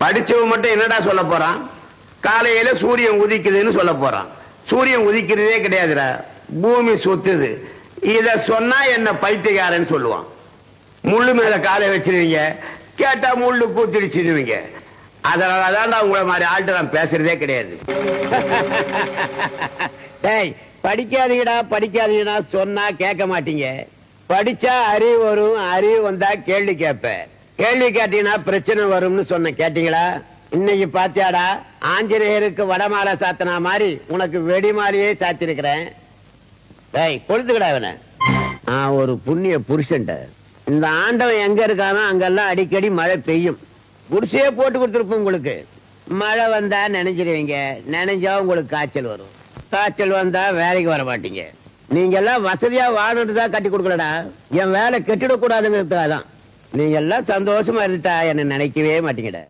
படிச்சவன் மட்டும் என்னடா சொல்ல போறான்? காலையில சூரியன் உதிக்குதுன்னு சொல்ல போறான். சூரியன் உதிக்கிறதே கிடையாதுடா, பூமி சுத்துது. இத சொன்னா என்ன பைத்தியக்காரன்னு சொல்லுவான். முள்ளு மேல காலை வச்சிருவீங்க, கேட்டா முள்ளு கூத்திடுச்சிருவீங்க. அதனாலதான் உங்களை மாதிரி ஆள்கிட்ட நான் பேசுறதே கிடையாது. டேய், படிக்காதீங்கடா படிக்காதீங்கடா சொன்னா கேட்க மாட்டீங்க. படிச்சா அறிவு வரும், அறிவு வந்தா கேள்வி கேட்ப. கேள்வி கேட்டீங்கன்னா பிரச்சனை வரும்னு சொன்ன, கேட்டீங்களா? இன்னைக்கு பாத்தியாடா, ஆஞ்சநேயருக்கு வடமாலை சாத்தினா மாதிரி உனக்கு வெடிமாலையே சாத்திருக்கிறேன். டேய், கொளுத்துக்கடா இவனை. நான் ஒரு புண்ணிய புருஷன்ட. இந்த ஆண்டவன் எங்க இருக்கானோ அங்கெல்லாம் அடிக்கடி மழை பெய்யும். குடிசையே போட்டு கொடுத்துருப்போம் உங்களுக்கு. மழை வந்தா நினைச்சிருவீங்க, நினைஞ்சா உங்களுக்கு காய்ச்சல் வரும். காய்ச்சல் வந்தா வேலைக்கு வர மாட்டீங்க. நீங்க எல்லாம் வசதியா வாழணுதான் கட்டி கொடுக்கலடா, என் வேலை கெட்டிடக்கூடாதுங்கிறதுக்காக தான். நீங்க எல்லாம் சந்தோஷமா இருந்துட்டா என்ன நினைக்கவே மாட்டீங்கடா.